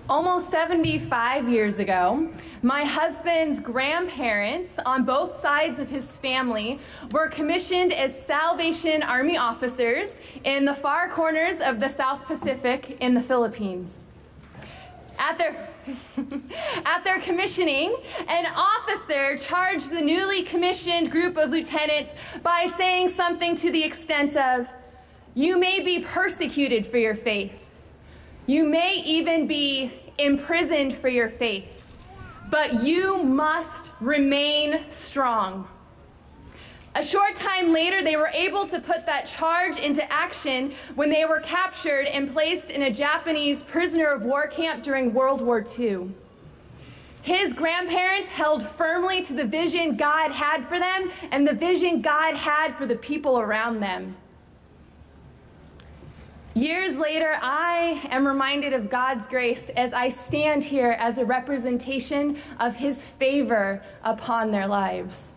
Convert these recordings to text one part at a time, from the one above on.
Almost 75 years ago, my husband's grandparents on both sides of his family were commissioned as Salvation Army officers in the far corners of the South Pacific in the Philippines. At their commissioning, an officer charged the newly commissioned group of lieutenants by saying something to the extent of, "You may be persecuted for your faith. You may even be imprisoned for your faith, but you must remain strong." A short time later, they were able to put that charge into action when they were captured and placed in a Japanese prisoner of war camp during World War II. His grandparents held firmly to the vision God had for them and the vision God had for the people around them. Years later, I am reminded of God's grace as I stand here as a representation of His favor upon their lives.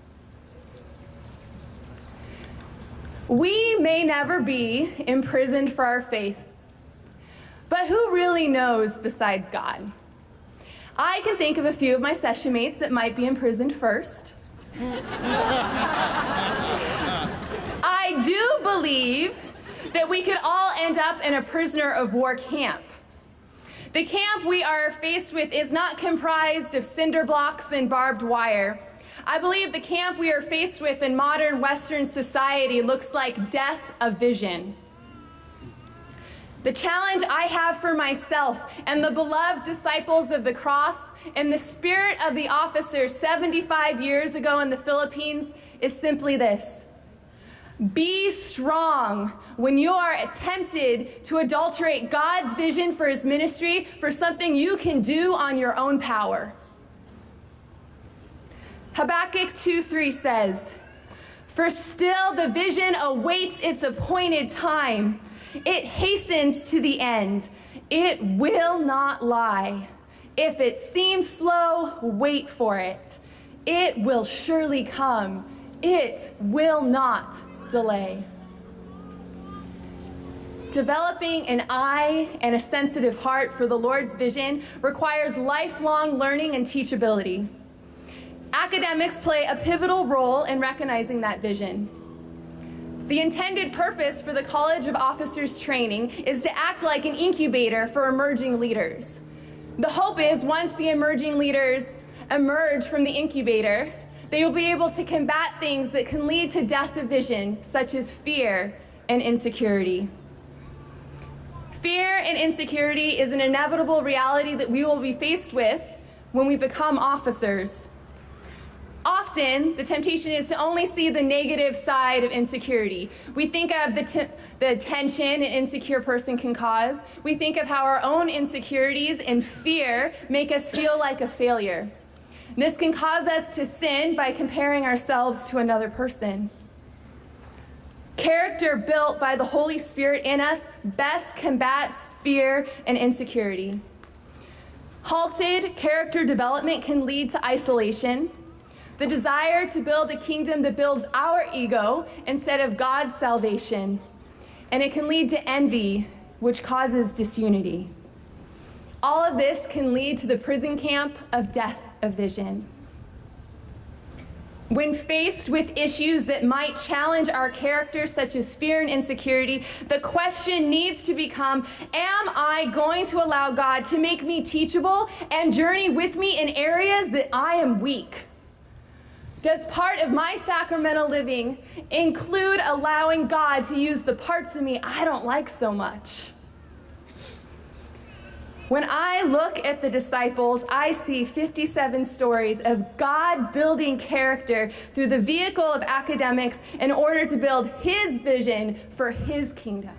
We may never be imprisoned for our faith, but who really knows besides God? I can think of a few of my session mates that might be imprisoned first. I do believe that we could all end up in a prisoner of war camp. The camp we are faced with is not comprised of cinder blocks and barbed wire. I believe the camp we are faced with in modern Western society looks like death of vision. The challenge I have for myself and the beloved disciples of the cross and the spirit of the officers 75 years ago in the Philippines is simply this: be strong when you are tempted to adulterate God's vision for His ministry for something you can do on your own power. Habakkuk 2:3 says, "For still the vision awaits its appointed time. It hastens to the end. It will not lie. If it seems slow, wait for it. It will surely come. It will not delay." Developing an eye and a sensitive heart for the Lord's vision requires lifelong learning and teachability. Academics play a pivotal role in recognizing that vision. The intended purpose for the College of Officers training is to act like an incubator for emerging leaders. The hope is once the emerging leaders emerge from the incubator, they will be able to combat things that can lead to death of vision, such as fear and insecurity. Fear and insecurity is an inevitable reality that we will be faced with when we become officers. Often, the temptation is to only see the negative side of insecurity. We think of the tension an insecure person can cause. We think of how our own insecurities and fear make us feel like a failure. This can cause us to sin by comparing ourselves to another person. Character built by the Holy Spirit in us best combats fear and insecurity. Halted character development can lead to isolation, the desire to build a kingdom that builds our ego instead of God's salvation, and it can lead to envy, which causes disunity. All of this can lead to the prison camp of death of vision. When faced with issues that might challenge our character, such as fear and insecurity, the question needs to become, am I going to allow God to make me teachable and journey with me in areas that I am weak? Does part of my sacramental living include allowing God to use the parts of me I don't like so much? When I look at the disciples, I see 57 stories of God building character through the vehicle of academics in order to build His vision for His kingdom.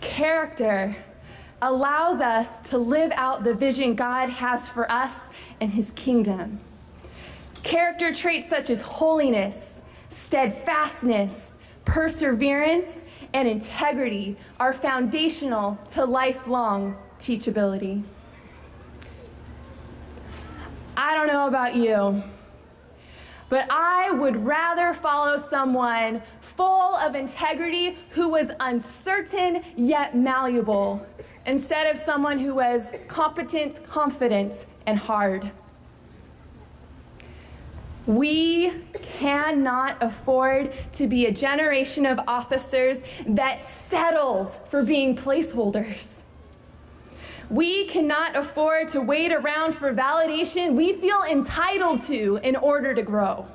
Character allows us to live out the vision God has for us and His kingdom. Character traits such as holiness, steadfastness, perseverance, and integrity are foundational to lifelong teachability. I don't know about you, but I would rather follow someone full of integrity who was uncertain yet malleable instead of someone who was competent, confident, and hard. We cannot afford to be a generation of officers that settles for being placeholders. We cannot afford to wait around for validation we feel entitled to in order to grow.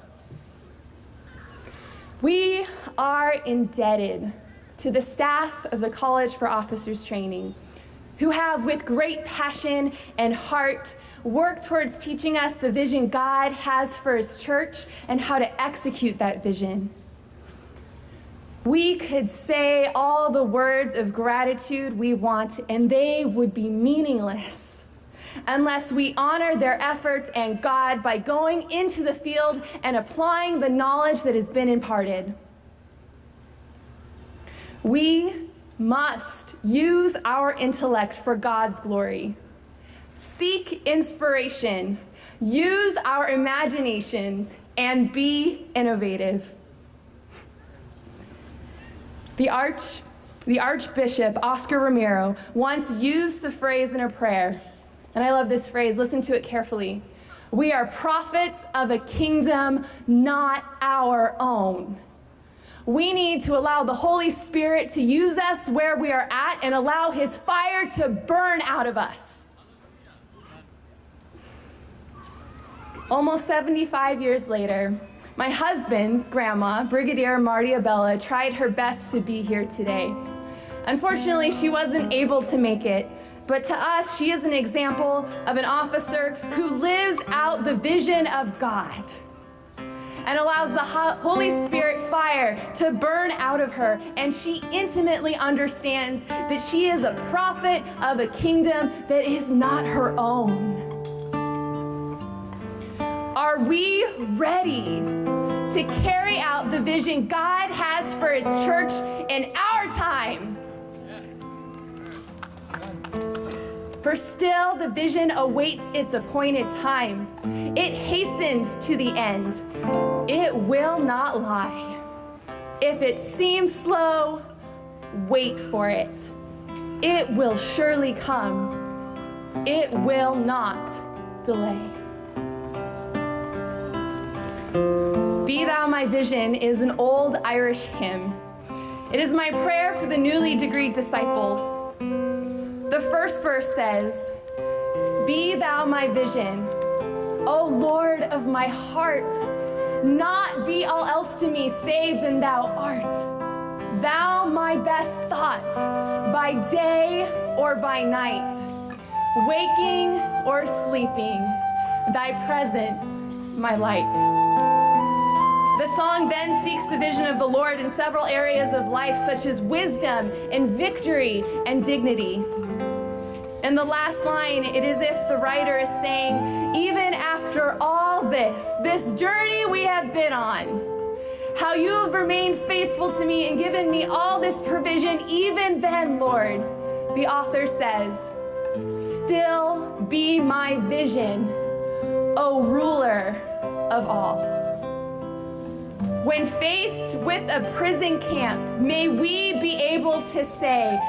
We are indebted to the staff of the College for Officers Training, who have, with great passion and heart, worked towards teaching us the vision God has for His church and how to execute that vision. We could say all the words of gratitude we want, and they would be meaningless unless we honor their efforts and God by going into the field and applying the knowledge that has been imparted. We must use our intellect for God's glory. Seek inspiration, use our imaginations, and be innovative. The Archbishop Oscar Romero once used the phrase in a prayer, and I love this phrase, listen to it carefully. We are prophets of a kingdom not our own. We need to allow the Holy Spirit to use us where we are at and allow His fire to burn out of us. Almost 75 years later, my husband's grandma, Brigadier Marty Abella, tried her best to be here today. Unfortunately, she wasn't able to make it, but to us, she is an example of an officer who lives out the vision of God and allows the Holy Spirit fire to burn out of her, and she intimately understands that she is a prophet of a kingdom that is not her own. Are we ready to carry out the vision God has for His church in our time? For still the vision awaits its appointed time. It hastens to the end. It will not lie. If it seems slow, wait for it. It will surely come. It will not delay. Be Thou My Vision is an old Irish hymn. It is my prayer for the newly degreed disciples. The first verse says, Be Thou my vision, O Lord of my heart, not be all else to me save than Thou art. Thou my best thought, by day or by night, waking or sleeping, Thy presence my light. The song then seeks the vision of the Lord in several areas of life, such as wisdom and victory and dignity. In the last line, it is if the writer is saying, even after all this journey we have been on, how you have remained faithful to me and given me all this provision, even then, Lord, the author says, still be my vision, O ruler of all. When faced with a prison camp, may we be able to say,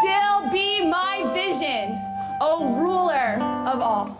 still be my vision, O ruler of all.